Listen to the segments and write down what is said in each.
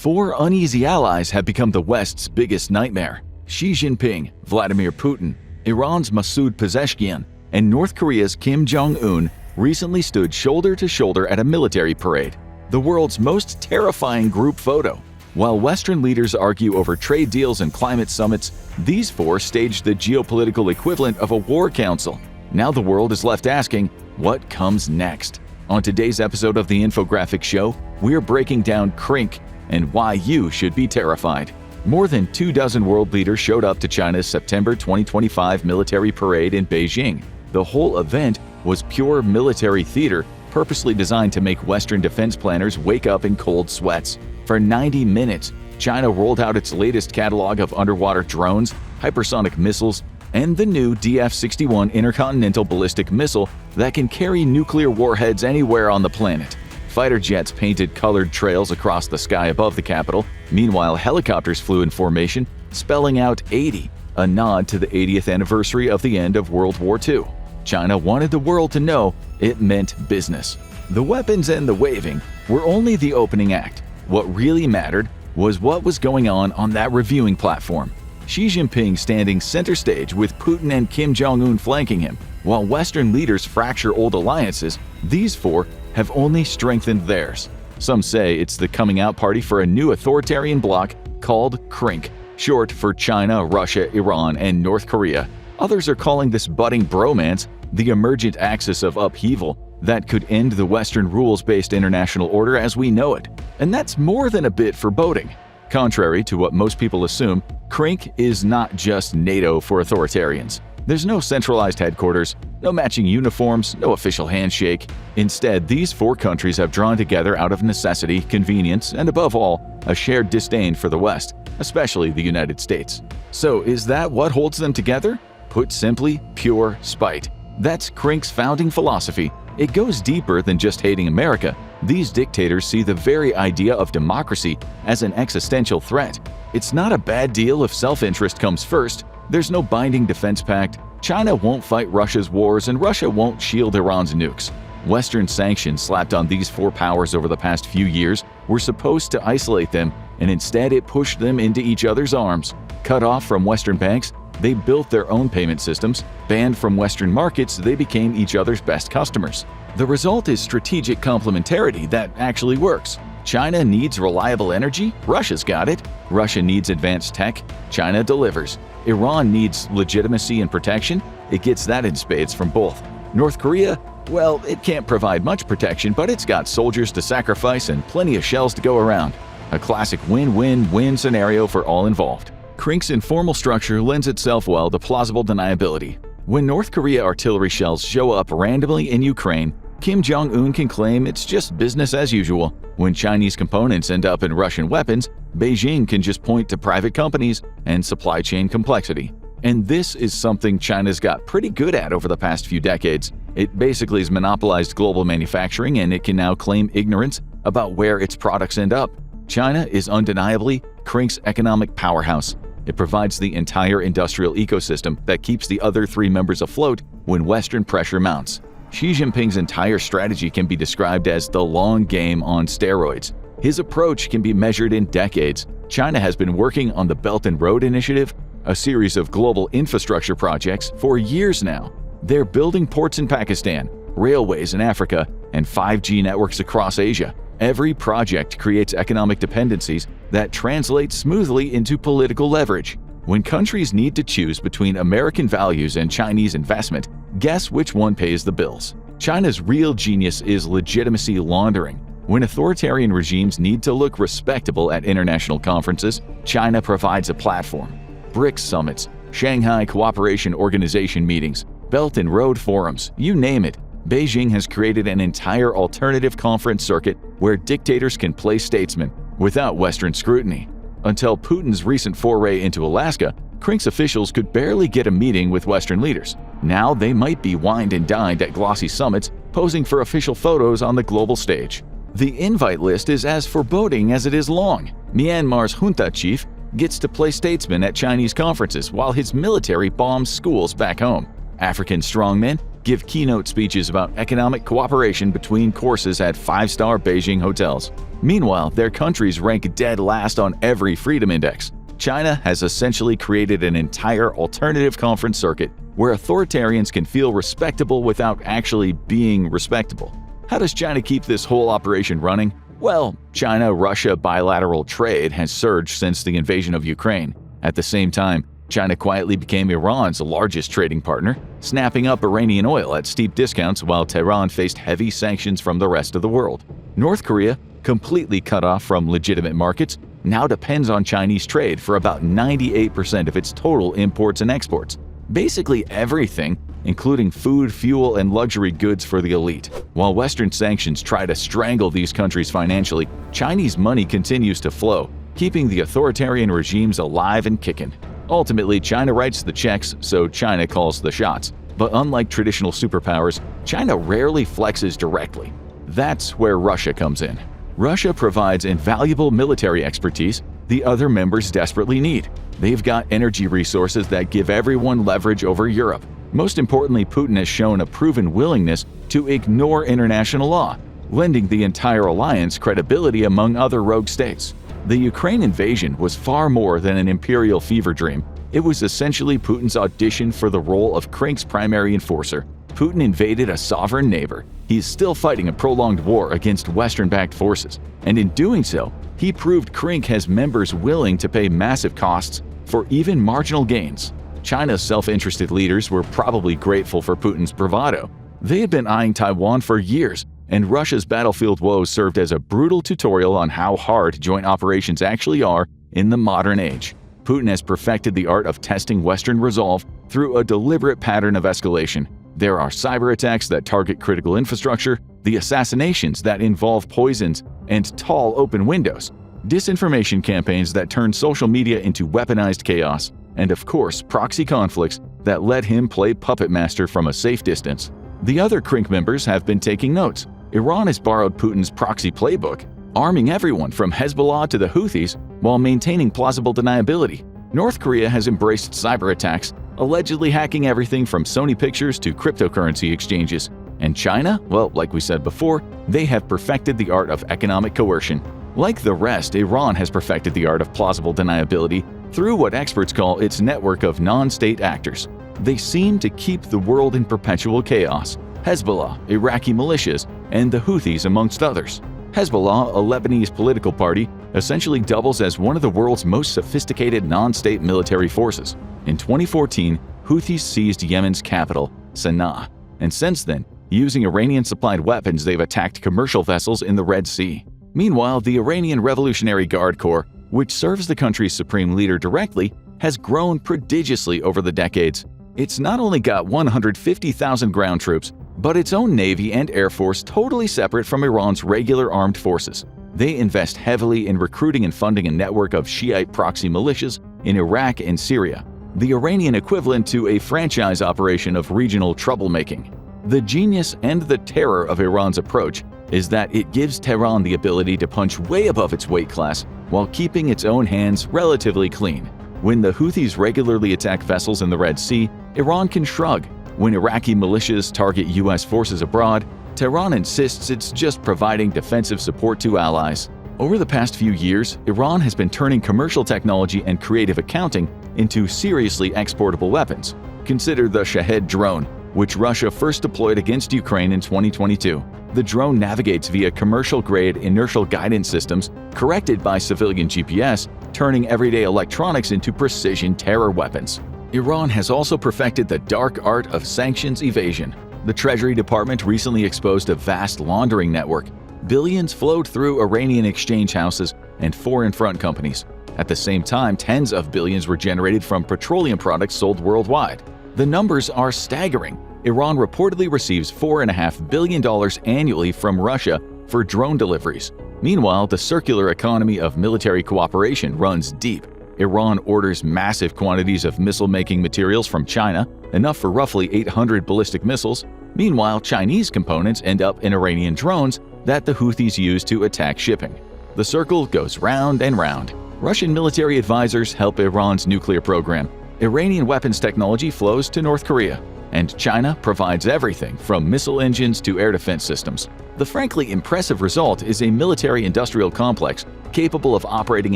Four uneasy allies have become the West's biggest nightmare: Xi Jinping, Vladimir Putin, Iran's Masoud Pezeshkian, and North Korea's Kim Jong-un recently stood shoulder to shoulder at a military parade, the world's most terrifying group photo. While Western leaders argue over trade deals and climate summits, these four staged the geopolitical equivalent of a war council. Now the world is left asking, what comes next? On today's episode of the Infographics Show, we're breaking down CRINC and why you should be terrified. More than 24 world leaders showed up to China's September 2025 military parade in Beijing. The whole event was pure military theater, purposely designed to make Western defense planners wake up in cold sweats. For 90 minutes, China rolled out its latest catalog of underwater drones, hypersonic missiles, and the new DF-61 intercontinental ballistic missile that can carry nuclear warheads anywhere on the planet. Fighter jets painted colored trails across the sky above the capital. Meanwhile, helicopters flew in formation, spelling out 80, a nod to the 80th anniversary of the end of World War II. China wanted the world to know it meant business. The weapons and the waving were only the opening act. What really mattered was what was going on that reviewing platform. Xi Jinping standing center stage with Putin and Kim Jong-un flanking him. While Western leaders fracture old alliances, these four have only strengthened theirs. Some say it's the coming out party for a new authoritarian bloc called CRINC, short for China, Russia, Iran, and North Korea. Others are calling this budding bromance the emergent axis of upheaval that could end the Western rules-based international order as we know it. And that's more than a bit foreboding. Contrary to what most people assume, CRINC is not just NATO for authoritarians. There's no centralized headquarters, no matching uniforms, no official handshake. Instead, these four countries have drawn together out of necessity, convenience, and above all, a shared disdain for the West, especially the United States. So is that what holds them together? Put simply, pure spite. That's CRINC's founding philosophy. It goes deeper than just hating America. These dictators see the very idea of democracy as an existential threat. It's not a bad deal if self-interest comes first. There's no binding defense pact. China won't fight Russia's wars, and Russia won't shield Iran's nukes. Western sanctions slapped on these four powers over the past few years were supposed to isolate them, and instead it pushed them into each other's arms. Cut off from Western banks, they built their own payment systems. Banned from Western markets, they became each other's best customers. The result is strategic complementarity that actually works. China needs reliable energy, Russia's got it. Russia needs advanced tech, China delivers. Iran needs legitimacy and protection, it gets that in spades from both. North Korea, well, it can't provide much protection, but it's got soldiers to sacrifice and plenty of shells to go around. A classic win-win-win scenario for all involved. CRINC's informal structure lends itself well to plausible deniability. When North Korea artillery shells show up randomly in Ukraine, Kim Jong-un can claim it's just business as usual. When Chinese components end up in Russian weapons, Beijing can just point to private companies and supply chain complexity. And this is something China's got pretty good at over the past few decades. It basically has monopolized global manufacturing, and it can now claim ignorance about where its products end up. China is undeniably CRINC's economic powerhouse. It provides the entire industrial ecosystem that keeps the other three members afloat when Western pressure mounts. Xi Jinping's entire strategy can be described as the long game on steroids. His approach can be measured in decades. China has been working on the Belt and Road Initiative, a series of global infrastructure projects, for years now. They're building ports in Pakistan, railways in Africa, and 5G networks across Asia. Every project creates economic dependencies that translate smoothly into political leverage. When countries need to choose between American values and Chinese investment, guess which one pays the bills? China's real genius is legitimacy laundering. When authoritarian regimes need to look respectable at international conferences, China provides a platform. BRICS summits, Shanghai Cooperation Organization meetings, Belt and Road forums, you name it. Beijing has created an entire alternative conference circuit where dictators can play statesmen without Western scrutiny. Until Putin's recent foray into Alaska, CRINC's officials could barely get a meeting with Western leaders. Now they might be wined and dined at glossy summits, posing for official photos on the global stage. The invite list is as foreboding as it is long. Myanmar's junta chief gets to play statesman at Chinese conferences while his military bombs schools back home. African strongmen give keynote speeches about economic cooperation between courses at 5-star Beijing hotels. Meanwhile, their countries rank dead last on every freedom index. China has essentially created an entire alternative conference circuit where authoritarians can feel respectable without actually being respectable. How does China keep this whole operation running? Well, China-Russia bilateral trade has surged since the invasion of Ukraine. At the same time, China quietly became Iran's largest trading partner, snapping up Iranian oil at steep discounts while Tehran faced heavy sanctions from the rest of the world. North Korea, completely cut off from legitimate markets, now depends on Chinese trade for about 98% of its total imports and exports. Basically everything, including food, fuel, and luxury goods for the elite. While Western sanctions try to strangle these countries financially, Chinese money continues to flow, keeping the authoritarian regimes alive and kicking. Ultimately, China writes the checks, so China calls the shots. But unlike traditional superpowers, China rarely flexes directly. That's where Russia comes in. Russia provides invaluable military expertise the other members desperately need. They've got energy resources that give everyone leverage over Europe. Most importantly, Putin has shown a proven willingness to ignore international law, lending the entire alliance credibility among other rogue states. The Ukraine invasion was far more than an imperial fever dream. It was essentially Putin's audition for the role of Krink's primary enforcer. Putin invaded a sovereign neighbor. He is still fighting a prolonged war against Western-backed forces, and in doing so, he proved Krink has members willing to pay massive costs for even marginal gains. China's self-interested leaders were probably grateful for Putin's bravado. They had been eyeing Taiwan for years, and Russia's battlefield woes served as a brutal tutorial on how hard joint operations actually are in the modern age. Putin has perfected the art of testing Western resolve through a deliberate pattern of escalation. There are cyber attacks that target critical infrastructure, the assassinations that involve poisons and tall open windows, disinformation campaigns that turn social media into weaponized chaos, and of course, proxy conflicts that let him play puppet master from a safe distance. The other Krink members have been taking notes. Iran has borrowed Putin's proxy playbook, arming everyone from Hezbollah to the Houthis while maintaining plausible deniability. North Korea has embraced cyber attacks, allegedly hacking everything from Sony Pictures to cryptocurrency exchanges. And China? Well, like we said before, they have perfected the art of economic coercion. Like the rest, Iran has perfected the art of plausible deniability through what experts call its network of non-state actors. They seem to keep the world in perpetual chaos. Hezbollah, Iraqi militias, and the Houthis amongst others. Hezbollah, a Lebanese political party, essentially doubles as one of the world's most sophisticated non-state military forces. In 2014, Houthis seized Yemen's capital, Sana'a, and since then, using Iranian-supplied weapons, they've attacked commercial vessels in the Red Sea. Meanwhile, the Iranian Revolutionary Guard Corps, which serves the country's supreme leader directly, has grown prodigiously over the decades. It's not only got 150,000 ground troops, but its own navy and air force totally separate from Iran's regular armed forces. They invest heavily in recruiting and funding a network of Shiite proxy militias in Iraq and Syria, the Iranian equivalent to a franchise operation of regional troublemaking. The genius and the terror of Iran's approach is that it gives Tehran the ability to punch way above its weight class while keeping its own hands relatively clean. When the Houthis regularly attack vessels in the Red Sea, Iran can shrug. When Iraqi militias target U.S. forces abroad, Tehran insists it's just providing defensive support to allies. Over the past few years, Iran has been turning commercial technology and creative accounting into seriously exportable weapons. Consider the Shahed drone, which Russia first deployed against Ukraine in 2022. The drone navigates via commercial-grade inertial guidance systems corrected by civilian GPS, turning everyday electronics into precision terror weapons. Iran has also perfected the dark art of sanctions evasion. The Treasury Department recently exposed a vast laundering network. Billions flowed through Iranian exchange houses and foreign front companies. At the same time, tens of billions were generated from petroleum products sold worldwide. The numbers are staggering. Iran reportedly receives $4.5 billion annually from Russia for drone deliveries. Meanwhile, the circular economy of military cooperation runs deep. Iran orders massive quantities of missile-making materials from China, enough for roughly 800 ballistic missiles. Meanwhile, Chinese components end up in Iranian drones that the Houthis use to attack shipping. The circle goes round and round. Russian military advisors help Iran's nuclear program. Iranian weapons technology flows to North Korea. and China provides everything from missile engines to air defense systems. The frankly impressive result is a military-industrial complex capable of operating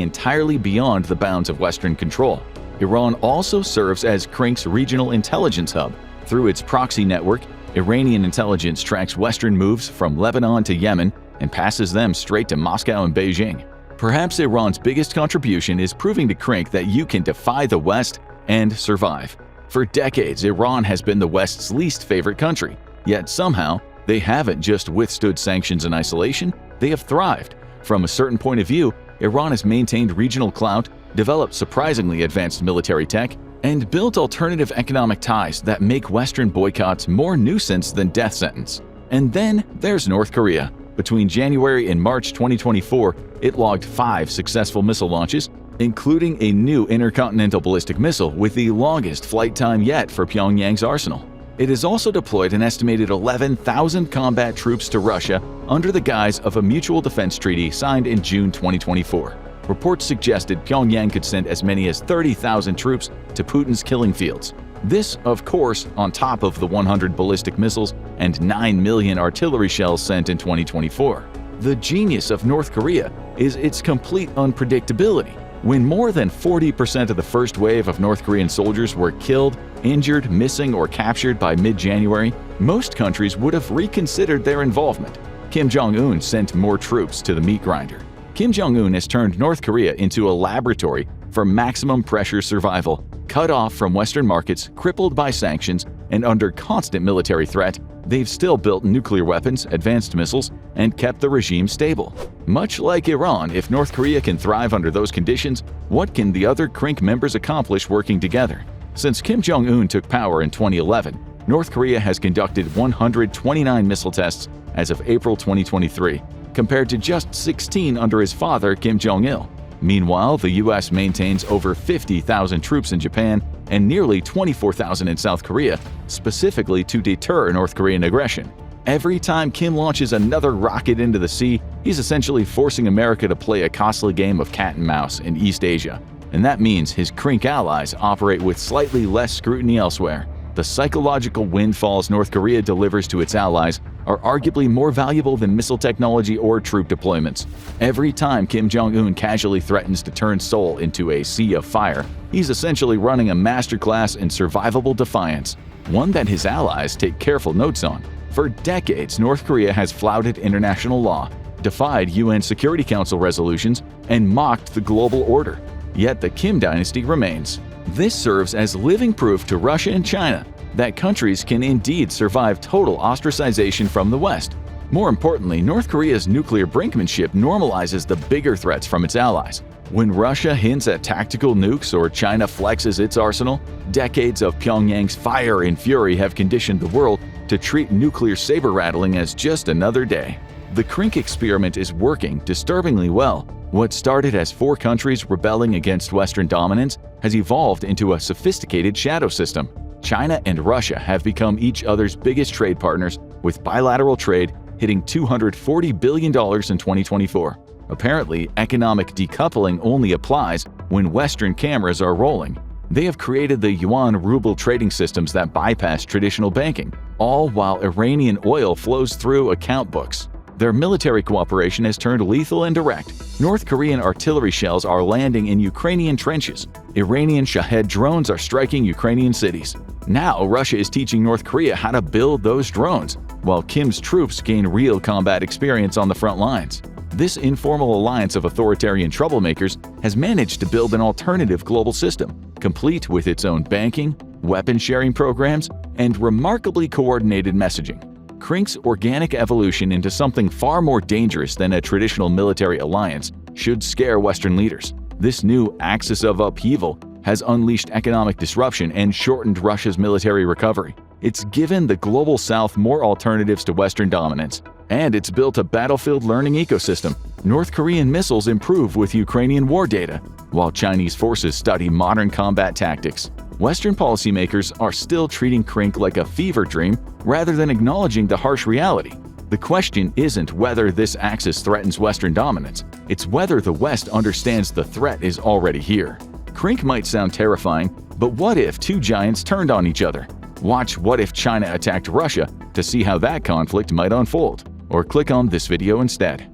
entirely beyond the bounds of Western control. Iran also serves as CRINC's regional intelligence hub. Through its proxy network, Iranian intelligence tracks Western moves from Lebanon to Yemen and passes them straight to Moscow and Beijing. Perhaps Iran's biggest contribution is proving to CRINC that you can defy the West and survive. For decades, Iran has been the West's least favorite country, yet somehow they haven't just withstood sanctions in isolation, they have thrived. From a certain point of view, Iran has maintained regional clout, developed surprisingly advanced military tech, and built alternative economic ties that make Western boycotts more nuisance than death sentence. And then there's North Korea. Between January and March 2024, it logged 5 successful missile launches, including a new intercontinental ballistic missile with the longest flight time yet for Pyongyang's arsenal. It has also deployed an estimated 11,000 combat troops to Russia under the guise of a mutual defense treaty signed in June 2024. Reports suggested Pyongyang could send as many as 30,000 troops to Putin's killing fields. This, of course, on top of the 100 ballistic missiles and 9 million artillery shells sent in 2024. The genius of North Korea is its complete unpredictability. When more than 40% of the first wave of North Korean soldiers were killed, injured, missing, or captured by mid-January, most countries would have reconsidered their involvement. Kim Jong-un sent more troops to the meat grinder. Kim Jong-un has turned North Korea into a laboratory for maximum pressure survival. Cut off from Western markets, crippled by sanctions, and under constant military threat, they've still built nuclear weapons, advanced missiles, and kept the regime stable. Much like Iran, if North Korea can thrive under those conditions, what can the other CRINC members accomplish working together? Since Kim Jong-un took power in 2011, North Korea has conducted 129 missile tests as of April 2023, compared to just 16 under his father, Kim Jong-il. Meanwhile, the U.S. maintains over 50,000 troops in Japan and nearly 24,000 in South Korea, specifically to deter North Korean aggression. Every time Kim launches another rocket into the sea, he's essentially forcing America to play a costly game of cat and mouse in East Asia. And that means his CRINC allies operate with slightly less scrutiny elsewhere. The psychological windfalls North Korea delivers to its allies are arguably more valuable than missile technology or troop deployments. Every time Kim Jong-un casually threatens to turn Seoul into a sea of fire, he's essentially running a masterclass in survivable defiance, one that his allies take careful notes on. For decades, North Korea has flouted international law, defied UN Security Council resolutions, and mocked the global order. Yet the Kim dynasty remains. This serves as living proof to Russia and China that countries can indeed survive total ostracization from the West. More importantly, North Korea's nuclear brinkmanship normalizes the bigger threats from its allies. When Russia hints at tactical nukes or China flexes its arsenal, decades of Pyongyang's fire and fury have conditioned the world to treat nuclear saber-rattling as just another day. The CRINC experiment is working disturbingly well. What started as 4 countries rebelling against Western dominance has evolved into a sophisticated shadow system. China and Russia have become each other's biggest trade partners, with bilateral trade hitting $240 billion in 2024. Apparently, economic decoupling only applies when Western cameras are rolling. They have created the yuan-ruble trading systems that bypass traditional banking, all while Iranian oil flows through account books. Their military cooperation has turned lethal and direct. North Korean artillery shells are landing in Ukrainian trenches. Iranian Shahed drones are striking Ukrainian cities. Now Russia is teaching North Korea how to build those drones, while Kim's troops gain real combat experience on the front lines. This informal alliance of authoritarian troublemakers has managed to build an alternative global system, complete with its own banking, weapon-sharing programs, and remarkably coordinated messaging. CRINC's organic evolution into something far more dangerous than a traditional military alliance should scare Western leaders. This new axis of upheaval has unleashed economic disruption and shortened Russia's military recovery. It's given the global South more alternatives to Western dominance, and it's built a battlefield learning ecosystem. North Korean missiles improve with Ukrainian war data, while Chinese forces study modern combat tactics. Western policymakers are still treating CRINC like a fever dream rather than acknowledging the harsh reality. The question isn't whether this axis threatens Western dominance, it's whether the West understands the threat is already here. CRINC might sound terrifying, but what if 2 giants turned on each other? Watch What If China Attacked Russia to see how that conflict might unfold, or click on this video instead.